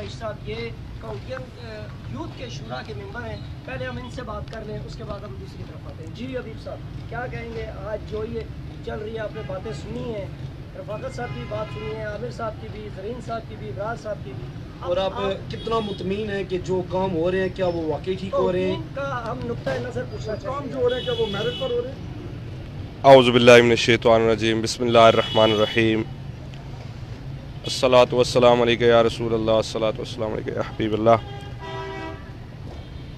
Rice साहब ये काउंटियन youth के शुरा के मेंबर हैं, पहले हम इनसे बात कर लें, उसके बाद हम दूसरी तरफ आते हैं। जी हबीब साहब, क्या कहेंगे? आज जो ये चल रही है, आपने बातें सुनी हैं, रफाकत साहब की बात सुनी है, आमिर साहब की भी, ज़रीन साहब की भी, इब्राज साहब की भी, और आप कितना मुतमीन है कि जो काम हो रहे हैं क्या वो वाकई ठीक हो रहे हैं? का हम नुक्ता नज़र पूछना काम चाहेंगे। जो हो रहे हैं क्या वो मेरिट पर हो रहे हैं? औज़ुबिल्लाहि मिनश्शैतानिर्रजीम, बिस्मिल्लाहिर्रहमानिर्रहीम, अस्सलातु वस्सलामु अलैका या रसूलल्लाह, अस्सलातु वस्सलामु अलैका या हबीबल्लाह।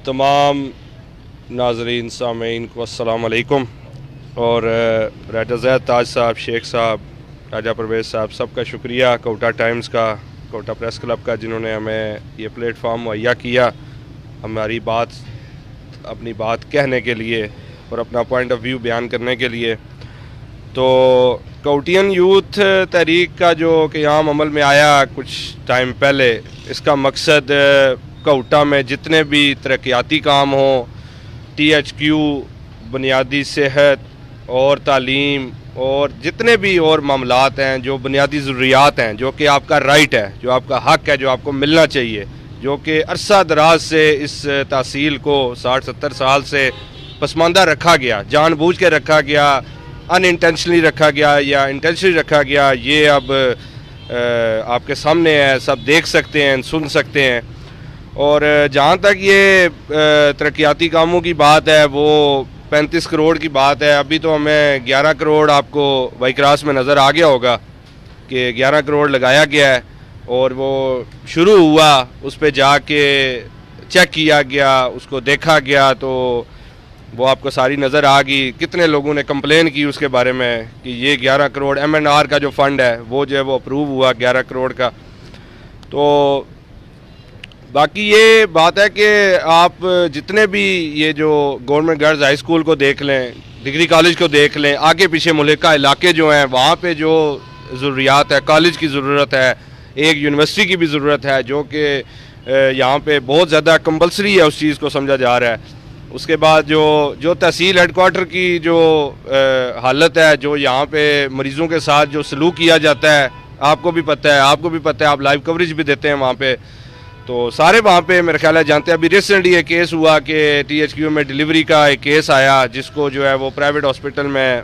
तमाम नाज़रीन सामीन को अस्सलामु अलैकुम। और राजा ज़ैद ताज साहब, शेख साहब, राजा परवेज़ साहब, सबका शुक्रिया, कोटा टाइम्स का, कोटा प्रेस क्लब का, जिन्होंने हमें ये प्लेटफॉर्म मुहैया किया हमारी बात, अपनी बात कहने के लिए और अपना पॉइंट ऑफ व्यू बयान करने के लिए। तो काउटियन यूथ तहरीक का जो क़याम अमल में आया कुछ टाइम पहले, इसका मकसद कोटा में जितने भी तरक्याती काम हों, THQ, बुनियादी सेहत और तालीम और जितने भी और मामलात हैं, जो बुनियादी ज़रूरियात हैं, जो कि आपका राइट है, जो आपका हक़ है, जो आपको मिलना चाहिए, जो कि अरसा दराज से इस तहसील को 60-70 साल से पसमानदा रखा गया, जानबूझ के रखा गया, अनइंटेंशनली रखा गया या इंटेंशनली रखा गया, ये अब आपके सामने है, सब देख सकते हैं, सुन सकते हैं। और जहाँ तक ये तरक्याती कामों की बात है, वो 35 करोड़ की बात है। अभी तो हमें 11 करोड़ आपको वाईक्रास में नज़र आ गया होगा कि 11 करोड़ लगाया गया है, और वो शुरू हुआ, उस पर जाके चेक किया गया, उसको देखा गया, तो वो आपको सारी नज़र आ गई। कितने लोगों ने कंप्लेन की उसके बारे में कि ये 11 करोड़ MNR का जो फ़ंड है वो जो है वो अप्रूव हुआ 11 करोड़ का। तो बाकी ये बात है कि आप जितने भी ये जो गवर्नमेंट गर्ल्स हाई स्कूल को देख लें, डिग्री कॉलेज को देख लें, आगे पीछे मुल्क का इलाके जो हैं वहाँ पे जो ज़रूरियात है, कॉलेज की ज़रूरत है, एक यूनिवर्सिटी की भी ज़रूरत है, जो कि यहाँ पे बहुत ज़्यादा कंपल्सरी है, उस चीज़ को समझा जा रहा है। उसके बाद जो तहसील हेडक्वार्टर की जो हालत है, जो यहाँ पे मरीज़ों के साथ जो सलूक किया जाता है, आपको भी पता है, आप लाइव कवरेज भी देते हैं वहाँ पे, तो सारे वहाँ पे मेरे ख्याल है जानते हैं। अभी रिसेंटली एक केस हुआ कि THQ में डिलीवरी का एक केस आया, जिसको जो है वो प्राइवेट हॉस्पिटल में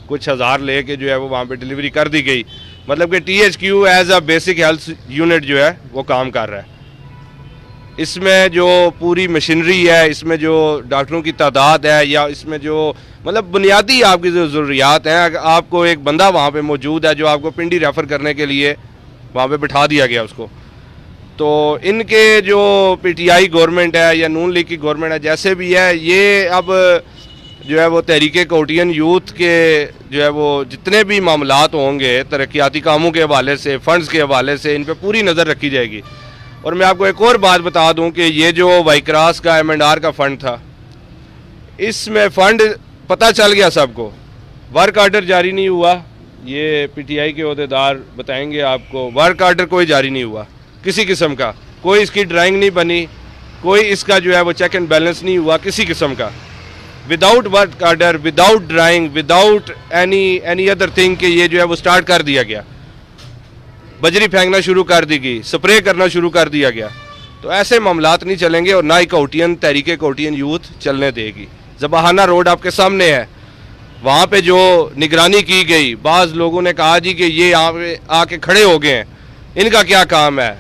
कुछ हज़ार ले के जो है वो वहाँ पे डिलीवरी कर दी गई। मतलब कि THQ as a basic health unit जो है वो काम कर रहा है। इसमें जो पूरी मशीनरी है, इसमें जो डॉक्टरों की तादाद है, या इसमें जो मतलब बुनियादी आपकी जो ज़रूरियात हैं, आपको एक बंदा वहाँ पे मौजूद है जो आपको पिंडी रेफ़र करने के लिए वहाँ पे बिठा दिया गया उसको। तो इनके जो PTI गवर्नमेंट है या नून लीग की गवर्नमेंट है, जैसे भी है, ये अब जो है वो तहरीक काउटियन यूथ के जो है वो जितने भी मामलात होंगे तरक्याती कामों के हवाले से, फ़ंड्स के हवाले से, इन पर पूरी नज़र रखी जाएगी। और मैं आपको एक और बात बता दूं कि ये जो वाईक्रास का MNR का फ़ंड था, इसमें फ़ंड पता चल गया सबको, वर्क आर्डर जारी नहीं हुआ, ये PTI के अहदेदार बताएंगे आपको, वर्क आर्डर कोई जारी नहीं हुआ किसी किस्म का, कोई इसकी ड्राइंग नहीं बनी, कोई इसका जो है वो चेक एंड बैलेंस नहीं हुआ किसी किस्म का, without work order, without drawing, without any other thing कि ये जो है वो स्टार्ट कर दिया गया, बजरी फेंकना शुरू कर दी गई, स्प्रे करना शुरू कर दिया गया। तो ऐसे मामलात नहीं चलेंगे और ना ही काउटियन तहरीक काउटियन यूथ चलने देगी। ज़बाहाना रोड आपके सामने है, वहाँ पे जो निगरानी की गई, बाज़ लोगों ने कहा जी कि ये यहाँ पे आके खड़े हो गए हैं, इनका क्या काम है?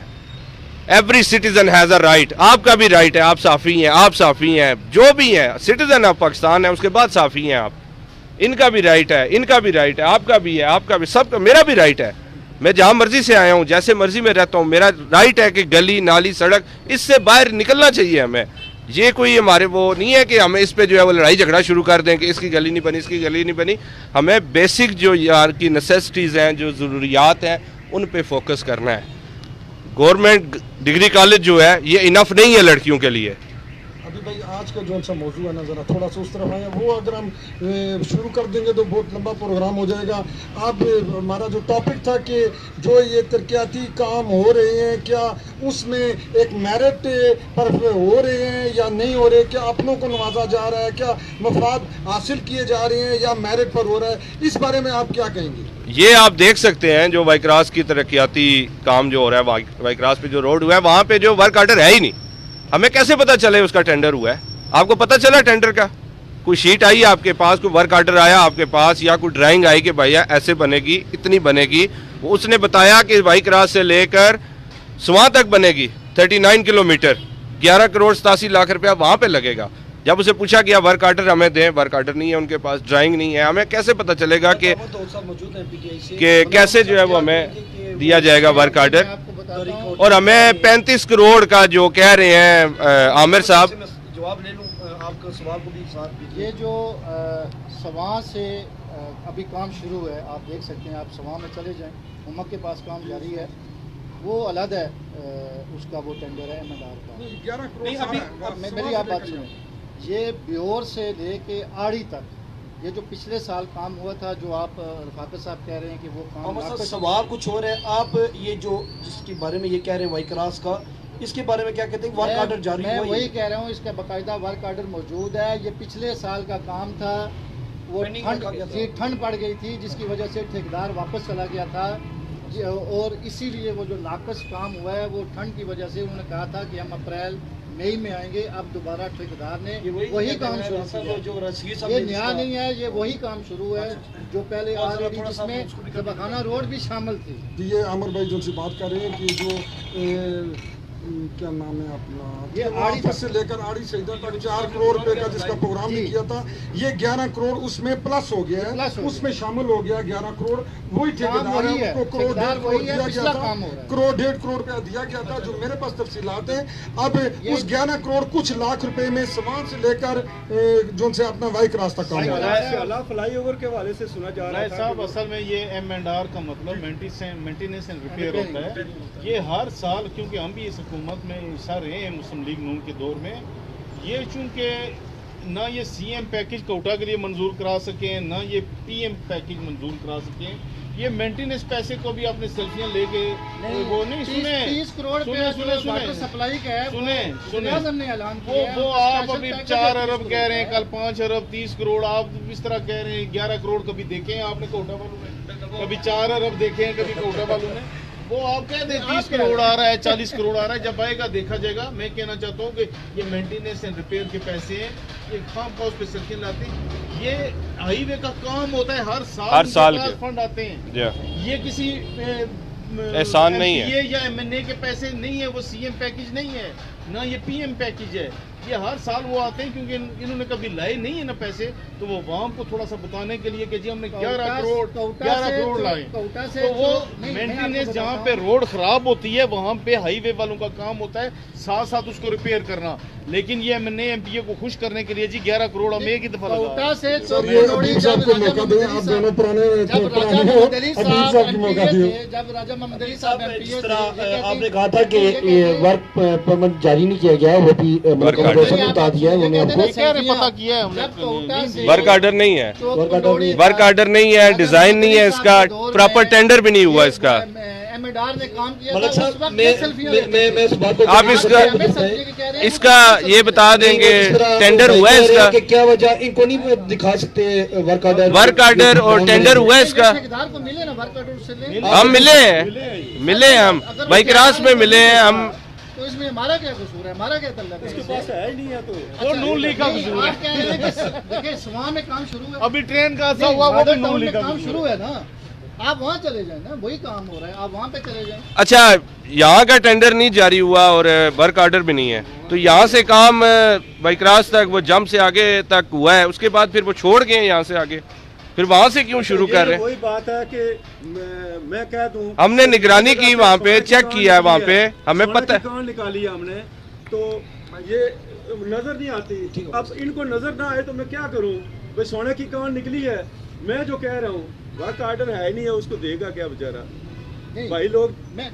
Every citizen has a right, आपका भी राइट है, आप साफ़ी हैं, आप साफ़ी हैं, जो भी हैं सिटीज़न ऑफ पाकिस्तान है, उसके बाद साफ़ी हैं आप, इनका भी राइट है, इनका भी राइट है, आपका भी है, आपका भी, सबका, मेरा भी राइट है। मैं जहाँ मर्जी से आया हूँ, जैसे मर्जी में रहता हूँ, मेरा राइट है कि गली नाली सड़क इससे बाहर निकलना चाहिए हमें। ये कोई हमारे वो नहीं है कि हमें इस पे जो है वो लड़ाई झगड़ा शुरू कर दें कि इसकी गली नहीं बनी, इसकी गली नहीं बनी। हमें बेसिक जो यार की नेसेसिटीज़ हैं, जो ज़रूरियात हैं, उन पे फोकस करना है। गवर्नमेंट डिग्री कॉलेज जो है ये इनफ नहीं है लड़कियों के लिए। अभी भाई आज आज का जो सा मौजू है ना, ज़रा थोड़ा सा उस तरफ आए, वो अगर हम शुरू कर देंगे तो बहुत लंबा प्रोग्राम हो जाएगा। अब हमारा जो टॉपिक था कि जो ये तरक्याती काम हो रहे हैं, क्या उसमें एक मेरिट पर हो रहे हैं या नहीं हो रहे, क्या अपनों को नवाजा जा रहा है, क्या मफाद हासिल किए जा रहे हैं या मेरिट पर हो रहा है, इस बारे में आप क्या कहेंगे? ये आप देख सकते हैं जो वाई क्रॉस की तरक्याती काम जो हो रहा है, वाई क्रॉस पे जो रोड हुआ है वहाँ पे जो वर्क ऑर्डर है ही नहीं। हमें कैसे पता चले उसका टेंडर हुआ है? आपको पता चला टेंडर का? कोई शीट आई आपके पास, कोई वर्क ऑर्डर आया आपके पास, या कोई ड्राइंग आई कि भैया ऐसे बनेगी, इतनी बनेगी? वो उसने बताया कि वाई क्रॉस से लेकर सुवां तक बनेगी 39 किलोमीटर, 11 करोड़ 87 लाख रुपया वहाँ पे लगेगा। जब उसे पूछा कि वर्क ऑर्डर हमें दें, वर्क ऑर्डर नहीं है उनके पास, ड्राइंग नहीं है, हमें कैसे पता चलेगा कि कैसे जो है वो हमें दिया जाएगा वर्क ऑर्डर? और हमें 35 करोड़ का जो कह रहे हैं आमिर साहब, जवाब ले लूँ आपका सवाल को भी साथ। ये जो सवां से अभी काम शुरू है, आप देख सकते हैं, आप सवां में चले जाएं, उमक के पास काम जारी है, वो अलग है, उसका वो टेंडर है एमएनआर का। 11 करोड़ मेरी आप बात सुनें, ये ब्योर से लेके आड़ी तक, ये जो पिछले साल काम हुआ था, जो आप रफाकत साहब कह रहे हैं कि वो काम सवाल कुछ और है। आप ये जो जिसके बारे में ये कह रहे हैं वाई क्रॉस का, इसके बारे में क्या कहते हैं? वर्क ऑर्डर जारी हुआ है? मैं वही कह रहा हूँ, इसका बाकायदा वर्क ऑर्डर मौजूद है। ये पिछले साल का काम था, वो ठंड पड़ गई थी जिसकी वजह से ठेकेदार वापस चला गया था, और इसीलिए वो जो नाकस काम हुआ है वो ठंड की वजह से उन्होंने कहा था कि हम अप्रैल मई में आएंगे। अब दोबारा ठेकेदार ने वही काम शुरू किया। ये नया नहीं है, ये वही काम शुरू है जो पहले ऑलरेडी, जिसमें दवाखाना रोड भी शामिल थी। ये आमिर भाई जो से बात कर रहे हैं कि जो क्या नाम है अपना, ये आड़ी से लेकर आड़ी से इधर तक 4 करोड़ रुपए का जिसका प्रोग्राम भी किया था, ये 11 करोड़ उसमें प्लस हो गया है, उसमें शामिल हो गया 11 करोड़। वही ठेकेदार है, उसको करोड़ 1.5 करोड़ दिया गया था, करोड़ 1.5 करोड़ रुपया दिया गया था, जो मेरे पास तफसीलात हैं। अब उस 11 करोड़ कुछ लाख रुपए में सामान से लेकर जो से अपना वाई क्रॉस तक काम हो रहा है। फ्लाईओवर के हवाले से सुना जा रहा है साहब, असल में ये एम&आर का मतलब मेंटेनेंस एंड रिपेयर होता है। ये हर साल, क्योंकि हम भी इस हुकूमत में हिस्सा रहे हैं मुस्लिम लीग नून के दौर में, ये चूँकि ना ये सीएम पैकेज कोटा के लिए मंजूर करा सकें, ना ये पीएम पैकेज मंजूर करा सकें, ये मेंटेनेंस पैसे को भी अपने सेल्फियां लेके वो नहीं सुने 30 करोड़ सुने सप्लाई का है, सुने वो आप अभी 4 अरब कह रहे हैं, कल 5 अरब 30 करोड़ आप इस तरह कह रहे हैं। 11 करोड़ कभी देखे हैं आपने कोटा वालों ने? कभी 4 अरब देखे हैं कभी कोटा वालों ने? वो आप कह दें 30 करोड़ आ रहा है, 40 करोड़ आ रहा है, जब आएगा देखा जाएगा। मैं कहना चाहता हूँ कि ये मेंटेनेंस एंड रिपेयर के पैसे हैं, ये खाम खास पे सेक्शन लाते हैं। ये हाईवे का काम होता है, हर साल के फंड आते हैं। ये किसी एहसान नहीं है, या एमएनए के पैसे नहीं है, वो सीएम पैकेज नहीं है, ना ये पीएम पैकेज है। ये हर साल वो आते हैं, क्योंकि इन्होंने कभी लाए नहीं है ना पैसे, तो वो वहाँ को थोड़ा सा बताने के लिए कि जी हमने 11 करोड़ लाए। तो वो मेंटेनेंस जहाँ पे रोड खराब होती है वहाँ पे हाईवे वालों का काम होता है, साथ साथ उसको रिपेयर करना। लेकिन ये एमएनए एमपीए को खुश करने के लिए जी 11 करोड़ हम एक ही दफा आपको मौका दें, आप दोनों पुराने जब राजा मोहम्मद अली साहब आपने कहा था कि वर्क परमिट जारी नहीं किया गया, वो भी बता दिया है उन्होंने आपको, पता किया है। वर्क ऑर्डर नहीं है, वर्क ऑर्डर नहीं है, डिजाइन नहीं है इसका, प्रॉपर टेंडर भी नहीं हुआ इसका। एमएनआर ने काम किया मतलब साहब मैं इस बात को आप इसका ये बता देंगे टेंडर हुआ है इसका? क्या वजह इनको नहीं दिखा सकते वर्क ऑर्डर और टेंडर हुआ है इसका? को मिले ना वर्क ऑर्डर से, हम मिले हैं हम वाई क्रॉस में मिले हैं हम। तो इसमें हमारा क्या कसूर है? हमारा क्या तल्लक है? इसके पास है ही नहीं है, तो वो नून लीग का कसूर है। देखिए सुबह में काम शुरू है, अभी ट्रेन का हादसा हुआ, वो भी नून लीग का काम शुरू है ना। आप वहाँ चले जाए ना, वही काम हो रहा है, आप वहाँ पे चले जाए। अच्छा, यहाँ का टेंडर नहीं जारी हुआ और वर्क ऑर्डर भी नहीं है, तो यहाँ से काम वाई क्रॉस तक वो जम से आगे तक हुआ है, उसके बाद फिर वो छोड़ गए यहाँ से आगे, फिर वहाँ से क्यों शुरू कर रहे हैं? वही बात है कि मैं कह दूं, हमने निगरानी की वहाँ पे, चेक किया है वहाँ पे, हमें पता है। कान निकाली है हमने, तो ये नजर नहीं आती। अब इनको नजर ना आए तो मैं क्या करूँ? भाई सोने की कान निकली है, मैं जो कह रहा हूँ वर्क ऑर्डर है ही नहीं है, उसको देगा क्या बेचारा? नहीं, भाई लोग मैं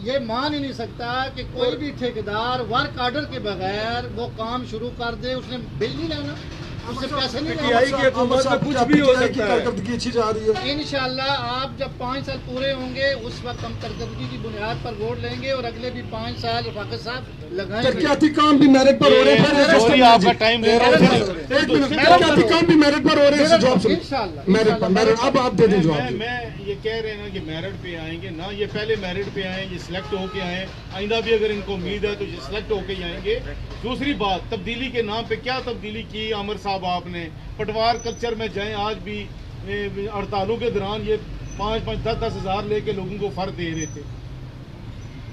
ये मान ही नहीं सकता कि कोई भी ठेकेदार वर्क ऑर्डर के बगैर वो काम शुरू कर दे, उसने बिल नहीं लाना, उससे पैसे नहीं पीटीआई की हुकूमत में कुछ भी हो सकता है। कारकर्दगी अच्छी जा रही है। इंशाल्लाह आप जब 5 साल पूरे होंगे उस वक्त हम कारकर्दगी की बुनियाद पर वोट लेंगे और अगले भी 5 साल रफाकत साहब लगाएंगे। तरक्याती काम भी मेरिट पर हो रहे हैं। सॉरी आपका टाइम ले रहा हूँ। एक मिनट, तरक्याती काम भी मेरिट पर हो रहे हैं। जॉब से इंशाल्लाह मेरिट पर, मेरिट अब आप दे दें जवाब। मैं ये कह रहे हैं ना कि मेरिट पे आएंगे ना, ये पहले मेरिट पे आए, ये सिलेक्ट होके आए, आइंदा भी अगर इनको उम्मीद है तो ये सिलेक्ट होके ही आएंगे। दूसरी बात, तब्दीली के नाम पे क्या तब्दीली की आमिर साहब आपने? पटवार कल्चर में जाएं, आज भी हड़तालों के दौरान ये 5-5, 10-10 हज़ार लेके लोगों को फर्क दे रहे थे।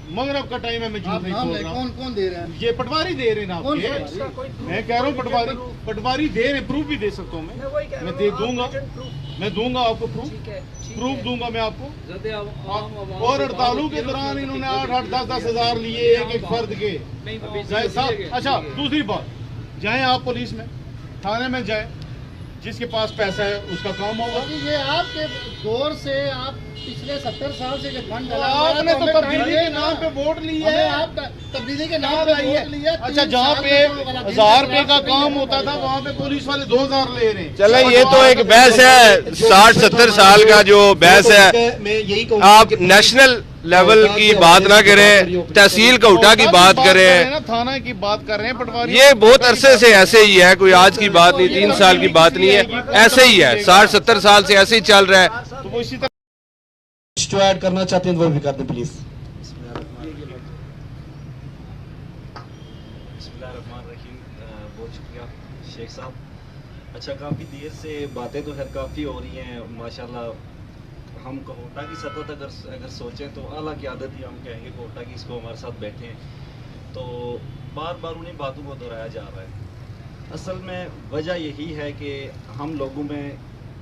मगरब का टाइम है, मैं झूठ नहीं बोल रहा हूँ। कौन दे रहा है? ये पटवारी दे रहे हैं ना आपके। मैं कह रहा हूँ पटवारी दे रहे, प्रूफ भी दे सकता हूँ मैं दे दूंगा, मैं दूंगा आपको प्रूफ दूंगा मैं आपको। और हड़तालों के दौरान इन्होंने 8-8, 10-10 हज़ार लिए एक फर्द के। अच्छा, दूसरी बात, जाए आप पुलिस में, थाने में जाए, जिसके पास पैसा है उसका काम होगा। ये आपके दौर से आप पिछले 70 साल से जो फंड आपने तो तब्दीली के नाम पे वोट लिए है। आप तब्दीली के नाम पे वोट लिया। अच्छा, जहाँ पे 1000 रुपए का काम होता था वहाँ पे पुलिस वाले 2000 ले रहे हैं। चले, ये तो एक बहस है 60-70 साल का जो बहस है। मैं यही आप नेशनल लेवल की बात ना करें, तहसील कोटा की बात करें, थाना की बात कर रहे हैं। पटवारी ये बहुत अरसे से ऐसे ही है, कोई आज की बात नहीं, 3 साल की बात नहीं है, ऐसे ही है, 60-70 साल से ऐसे ही चल रहा है। तो वो इसी तरह जो ऐड करना चाहते हैं वो भी कर दें प्लीज। बहुत शुक्रिया शेख साहब। अच्छा, काफ़ी देर से बातें तो खैर काफ़ी हो रही हैं माशाल्लाह। हम कोटा की सतह तक अगर सोचें तो आला की आदत ही हम कहेंगे कोटा की, इसको हमारे साथ बैठे हैं तो बार बार उन्हीं बातों को दोहराया जा रहा है। असल में वजह यही है कि हम लोगों में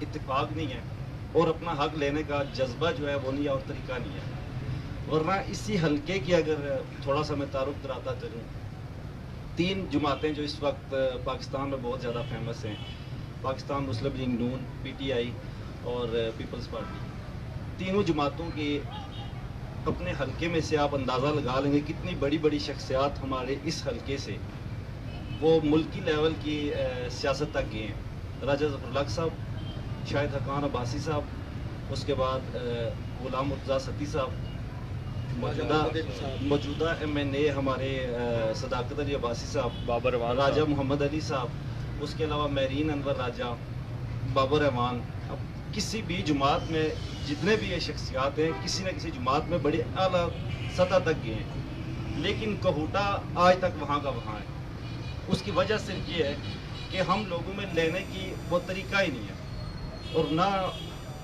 इत्तेफाक नहीं है और अपना हक लेने का जज्बा जो है वो नहीं है और तरीका नहीं है। वरना इसी हल्के की अगर थोड़ा सा मैं तारुफ कराता चलूँ, 3 जमातें जो इस वक्त पाकिस्तान में बहुत ज़्यादा फेमस हैं, पाकिस्तान मुस्लिम लीग नून, PTI और पीपल्स पार्टी, तीनों जमातों के अपने हल्के में से आप अंदाज़ा लगा लेंगे कितनी बड़ी बड़ी शख्सियात हमारे इस हल्के से वो मुल्की लेवल की सियासत तक गए हैं। राजा ज़फ़रुल्लाह साहब, शाहिद हक़ान अब्बासी साहब, उसके बाद गुलाम मुर्तज़ा सती साहब, मौजूदा MNA हमारे सदाकत अली अब्बासी साहब, बाबर रहमान, राजा मोहम्मद अली साहब, उसके अलावा मेरीन अनवर राजा, बाबर रहमान। अब किसी भी जमात में जितने भी ये शख्सियात हैं, किसी न किसी जमात में बड़े आला सतह तक गए हैं, लेकिन कोटा आज तक वहाँ का वहाँ है। उसकी वजह सिर्फ ये है कि हम लोगों में लेने की वो तरीका ही नहीं है और ना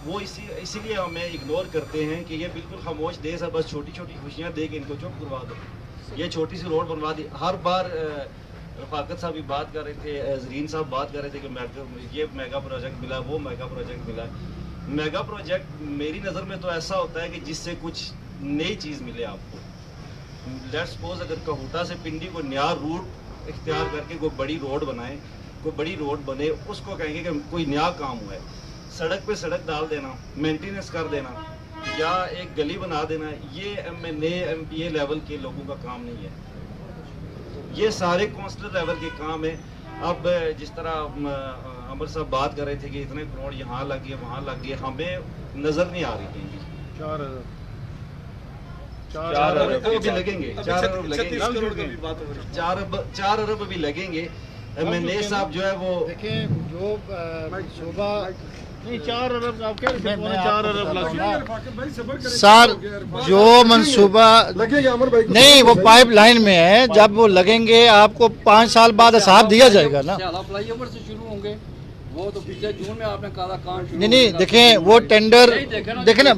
वो इसीलिए हमें इग्नोर करते हैं कि ये बिल्कुल खामोश देश है, बस छोटी छोटी खुशियाँ दे के इनको चुप करवा दो। ये छोटी सी रोड बनवा दी। हर बार रफाकत साहब भी बात कर रहे थे, जरीन साहब बात कर रहे थे कि ये मेगा प्रोजेक्ट मिला, वो मेगा प्रोजेक्ट मिला। मेगा प्रोजेक्ट मेरी नज़र में तो ऐसा होता है कि जिससे कुछ नई चीज़ मिले आपको। लेट्स सपोज अगर कोटा से पिंडी को नया रूट इख्तियार करके कोई बड़ी रोड बनाए, कोई बड़ी रोड बने, उसको कहेंगे कि कोई नया काम हुआ है। सड़क पे सड़क डाल देना, मेंटेनेंस कर देना या एक गली बना देना, ये MNA MPA लेवल के लोगों का काम नहीं है, ये सारे काउंसलर लेवल के काम है। अब जिस तरह अमर साहब बात कर रहे थे कि इतने करोड़ यहाँ लग गए वहाँ लग गए, हमें नज़र नहीं आ रही थी। 4 अरब भी लगेंगे, 4 अरब लगेंगे, 4 अरब भी लगेंगे। MNA साहब जो है वो देखिए जो सुबह नहीं 4 अरब आप कह रहे थे, 4 अरब लगे सर, जो मंसूबा नहीं वो पाइपलाइन में है, जब वो लगेंगे आपको 5 साल बाद हिसाब दिया जाएगा ना। फ्लाईओवर से शुरू होंगे वो तो पिछले जून में आपने कहा काम शुरू। नहीं देखें वो टेंडर, देखें ना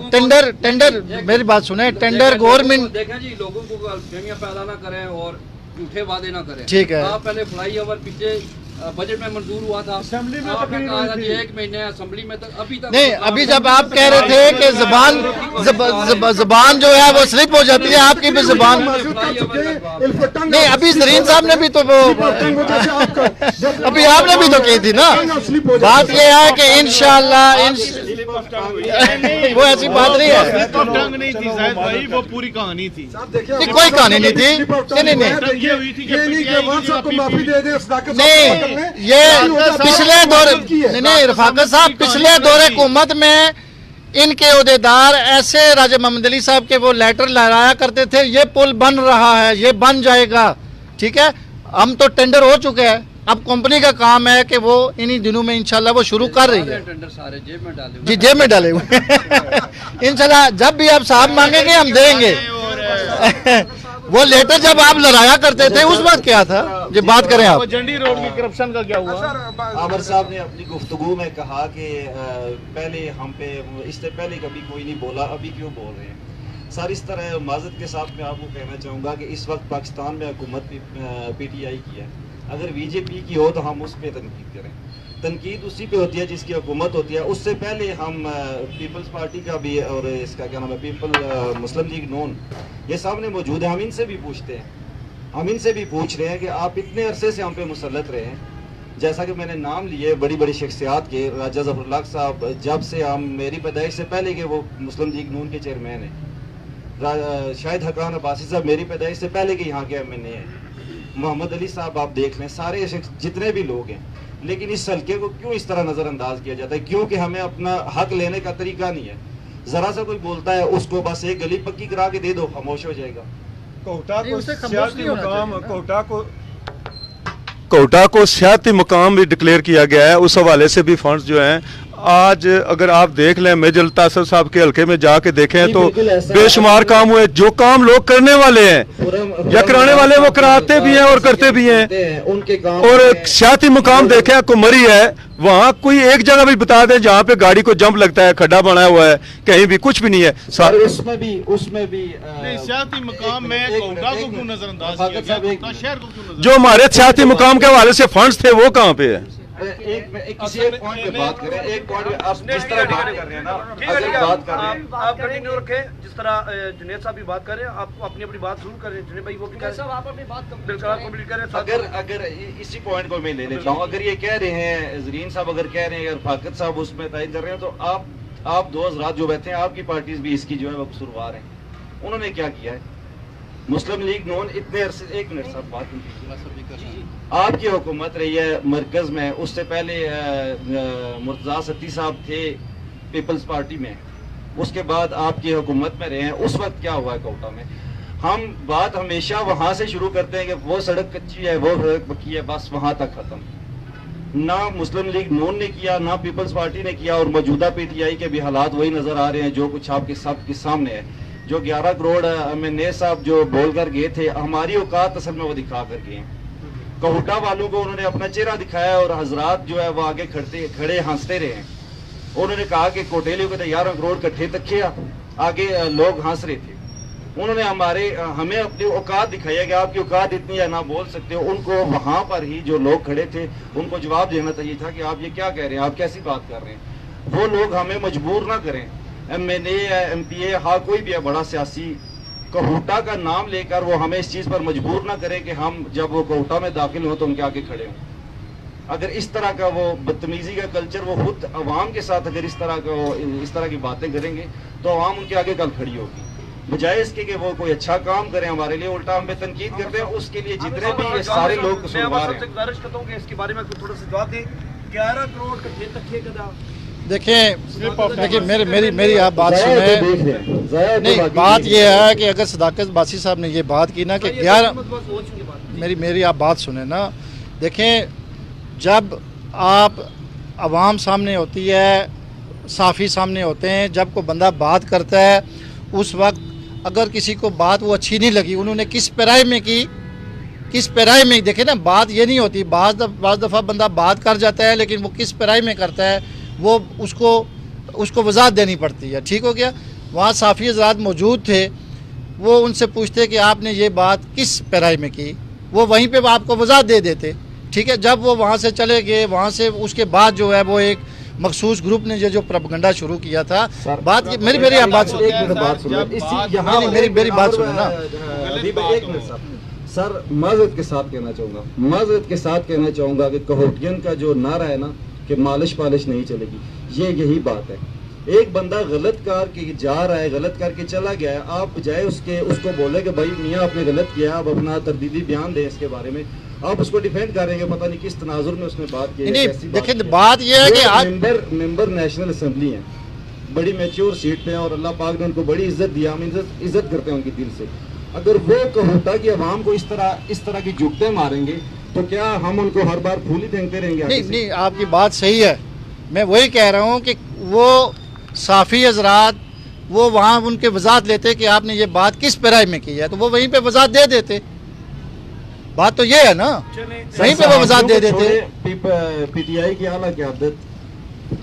टेंडर मेरी बात सुने, टेंडर गवर्नमेंट देखें जी, लोगों को गलतफहमियां पैदा ना करें और झूठे वादे ना करें। ठीक है, आप पहले फ्लाईओवर पीछे बजट में मंजूर हुआ था। असेंबली में आपने तकरीर कहा था हुई कि थी। 1 महीने असेंबली में तक अभी तक नहीं, अभी जब आप कह रहे थे कि जबान जो है वो स्लिप हो जाती है, आपकी भी जबान नहीं, अभी जरीन साहब ने भी तो वो अभी आपने भी तो की थी ना। बात यह है कि इंशाल्लाह वो ऐसी बात नहीं है, टंग नहीं थी जाहिद भाई, वो पूरी कहानी थी। कोई कहानी नहीं थी। नहीं नहीं, ये पिछले दौरे नहीं रफाकत साहब, पिछले दौरे हुकूमत में इनके अहदेदार ऐसे राजा मोहम्मद अली साहब के वो लेटर लहराया करते थे, ये पुल बन रहा है, ये बन जाएगा, ठीक है। हम तो टेंडर हो चुके हैं, अब कंपनी का काम है कि वो इन्हीं दिनों में इंशाल्लाह वो शुरू कर रही है। टेंडर सारे जेब में डाले जी जेब में डाले हुए इंशाल्लाह जब भी आप साहब मांगेंगे हम देंगे। वो लेटर जब आप लड़ाया करते थे उस वक्त क्या था, ये बात करें आप। जंडी रोड की करप्शन का क्या हुआ? आमिर साहब ने अपनी गुफ्तगू में कहा कि पहले हम पे, इससे पहले कभी कोई नहीं बोला, अभी क्यों बोल रहे हैं। सर इस तरह माजरत के साथ मैं आपको कहना चाहूँगा कि इस वक्त पाकिस्तान में हुकूमत PTI की है, अगर BJP की हो तो हम उस पर तनकीद करें। तनकीद उसी पे होती है जिसकी हुकूमत होती है। उससे पहले हम पीपल्स पार्टी का भी और इसका क्या नाम है मुस्लिम लीग नून, ये सामने मौजूद है, हम इनसे भी पूछते हैं, हम इनसे भी पूछ रहे हैं कि आप इतने अरसे से हम पे मुसल्लत रहे हैं। जैसा कि मैंने नाम लिए बड़ी बड़ी शख्सियात के, राजा ज़फ़रुल्लाह साहब जब से हम, मेरी पैदाइश से पहले के वो मुस्लिम लीग नून के चेयरमैन हैं, शाहिद हकान अब्बासी साहब मेरी पैदाइश से पहले के यहाँ के MNA हैं, मोहम्मद अली साहब आप देख लें, सारे जितने भी लोग हैं। लेकिन इस हल्के को क्यों इस तरह नज़रअंदाज किया जाता है? क्योंकि हमें अपना हक लेने का तरीका नहीं है। ज़रा सा कोई बोलता है उसको बस एक गली पक्की करा के दे दो, खामोश हो जाएगा। कोटा को सियासी मुकाम भी डिक्लेयर किया गया है, उस हवाले से भी फंड्स जो हैं आज अगर आप देख लें, मेजर तासर साहब के हल्के में जाके देखें तो बेशुमार काम हुए। जो काम लोग करने वाले हैं या कराने वाले वो कराते भी हैं और करते भी हैं। और सियासी मुकाम देखें, कुमरी है, वहाँ कोई एक जगह भी बता दें जहाँ पे गाड़ी को जंप लगता है, खड्डा बना हुआ है, कहीं भी कुछ भी नहीं है। उसमें भी सियासी मुकाम में कोटा को क्यों नजरअंदाज किया गया? शहर को क्यों? जो हमारे सियासी मुकाम के हवाले से फंड्स थे वो कहाँ पे है? किसी एक पॉइंट पे बात करें, एक पॉइंट पे आप जिस तरह बात कर रहे हैं ना, अगर बात कर रहे हैं आप कंटिन्यू रखें, जिस तरह जुनेद साहब भी बात कर रहे हैं, आप अपनी अपनी बात शुरू करें। जुनेद भाई वो भी साहब आप अपनी बात कंप्लीट करें। अगर इसी पॉइंट को मैं ले लेता हूँ, अगर ये कह रहे हैं जरीन साहब, अगर कह रहे हैं, अगर फाकत साहब उसमें तय कर रहे हैं, तो आप दो हज़रात जो बैठे हैं, आपकी पार्टीज भी इसकी जो है वो कसूरवार हैं। उन्होंने क्या किया है? मुस्लिम लीग नून इतने अरसे, एक मिनट साहब बात, आपकी हुकूमत रही है मरकज में, उससे पहले मुर्तज़ा सत्ती साहब थे पीपल्स पार्टी में, उसके बाद आपकी हुकूमत में रहे हैं। उस वक्त क्या हुआ है कोटा में? हम बात हमेशा वहां से शुरू करते हैं कि वो सड़क कच्ची है, वो सड़क पक्की है, बस वहां तक खत्म। ना मुस्लिम लीग नून ने किया, ना पीपल्स पार्टी ने किया, और मौजूदा PTI के भी हालात वही नजर आ रहे हैं जो कुछ आपके सबके सामने है। जो 11 करोड़ MNA साहब जो बोल कर गए थे, हमारी औकात असल में वो दिखा कर गए हैं। कोटा वालों को उन्होंने अपना चेहरा दिखाया और हजरात जो है वो आगे खड़े हंसते रहे हैं। उन्होंने कहा कि कोटेलियों के 11 करोड़ इकट्ठे तक किया, आगे लोग हंस रहे थे। उन्होंने हमें अपनी औकात दिखाई है कि आपकी औकात इतनी है, ना बोल सकते हो। उनको वहां पर ही जो लोग खड़े थे उनको जवाब देना चाहिए था कि आप ये क्या कह रहे हैं, आप कैसी बात कर रहे हैं। वो लोग हमें मजबूर ना करें, MNA या MPA, हाँ कोई भी है बड़ा सियासी, कोटा का नाम लेकर वो हमें इस चीज पर मजबूर ना करें कि हम जब वो कोटा में दाखिल हो तो उनके आगे खड़े हों। अगर इस तरह का वो बदतमीजी का कल्चर वो खुद अवाम के साथ अगर इस तरह की बातें करेंगे तो अवाम उनके आगे कल खड़ी होगी, बजाय इसके कि वो कोई अच्छा काम करें हमारे लिए, उल्टा हम पे तनकीद करते हैं। उसके लिए जितने भी सारे लोग कसूरवार हैं। गुजारिश करता हूं कि इसके बारे में थोड़ा सा जवाब दें। 11 करोड़ इकट्ठे तक कदा देखिए मेरी आप बात सुने। नहीं, बात ये है कि अगर सदाकत बासी साहब ने ये बात की ना कि 11, मेरी आप बात सुने ना। देखें, जब आप आवाम सामने होती है, साफ़ी सामने होते हैं, जब कोई बंदा बात करता है, उस वक्त अगर किसी को बात वो अच्छी नहीं लगी, उन्होंने किस पैराए में की, किस पैराए में, देखे ना, बात ये नहीं होती। बाज़ दफ़ा बंदा बात कर जाता है, लेकिन वो किस पैराए में करता है वो उसको वजाहत देनी पड़ती है। ठीक हो गया? वहाँ साफ़ी हज़रात मौजूद थे, वो उनसे पूछते कि आपने ये बात किस पैराए में की, वो वहीं पे आपको वजाहत दे देते। ठीक है, जब वो वहाँ से चले गए, वहाँ से उसके बाद जो है वो एक मखसूस ग्रुप ने जो प्रोपेगेंडा शुरू किया था। बात मेरी यहाँ बात सुनो, एक मिनट बात सुनो, मेरी बात सुनो ना। एक मिनट सर, माजरत के साथ कहना चाहूँगा कि कहोटियन का जो नारा है ना कि मालिश पालिश नहीं चलेगी, ये यही बात है। एक बंदा गलत करके जा रहा है, गलत करके चला गया है, आप बजाय उसको बोले कि भाई मियाँ आपने गलत किया, आप अपना तरदीदी बयान दें इसके बारे में, आप उसको डिफेंड करेंगे, पता नहीं किस तनाजुर में उसने बात की। नहीं, देखिए बात यह है कि आज मेंबर नेशनल असेंबली हैं, बड़ी मैच्योर सीट पे हैं और अल्लाह पाक ने उनको बड़ी इज्जत दिया, हम इज्जत करते हैं उनकी दिल से। अगर वो कहोटा कि अवाम को इस तरह की जुगते मारेंगे तो क्या हम उनको हर बार फूल ही फेंकते रहेंगे? नहीं, आपकी बात सही है। मैं वही कह रहा हूँ कि वो साफ़ी हजरात वो वहाँ उनके वजाहत लेते कि आपने ये बात किस पैराई में की है, तो वो वहीं पे वजाहत दे देते। बात तो ये है ना, वहीं पे वो वजाहत दे देते। पीटीआई की आला क़यादत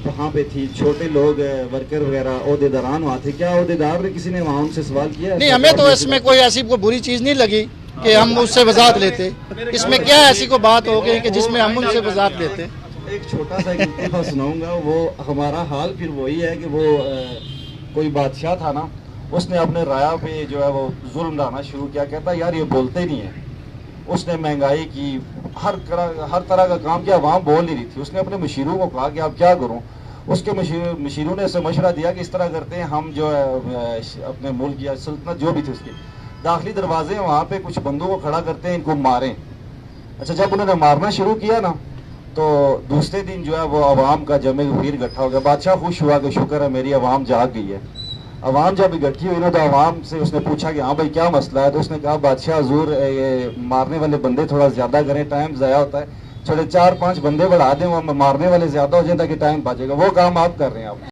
वहाँ पे थी, छोटे लोग वर्कर वगैरह ओहदेदारान वहाँ थे, क्या ओहदेदार ने किसी ने वहाँ उनसे सवाल किया? नहीं, हमें तो इसमें कोई ऐसी कोई बुरी चीज़ नहीं लगी कि हम उससे वजाहत लेते। इसमें क्या ऐसी कोई बात हो गई कि जिसमें हम उनसे वजाहत लेते। एक छोटा सा एक इत्तेफाक सुनाऊंगा, वो हमारा हाल फिर वही है कि वो कोई बादशाह था ना, उसने अपने राया पे जो है वो जुल्म डालना शुरू किया, कहता यार ये बोलते नहीं है। उसने महंगाई की, हर तरह का काम किया, वहाँ बोल नहीं रही थी। उसने अपने मशीरों को कहा कि आप क्या करूँ, उसके मशीरों ने उसे मशवरा दिया कि इस तरह करते हैं हम जो है अपने मुल्क या सल्तनत जो भी थी उसके दाखिली दरवाजे वहाँ पे कुछ बंदों को खड़ा करते हैं, इनको मारें। अच्छा, जब उन्होंने मारना शुरू किया ना तो दूसरे दिन जो है वो अवाम का जमे भीड़ इकट्ठा हो गया। बादशाह खुश हुआ कि शुक्र है मेरी अवाम जाग गई है। अवाम जब इकट्ठी हुई ना तो अवाम से उसने पूछा कि हाँ भाई क्या मसला है, तो उसने कहा बादशाह हुजूर ये मारने वाले बंदे थोड़ा ज़्यादा करें, टाइम ज़ाया होता है, थोड़े 4-5 बंदे बढ़ा दें, वो मारने वाले ज़्यादा हो जाए ताकि टाइम बचेगा। वो काम आप कर रहे हैं आप।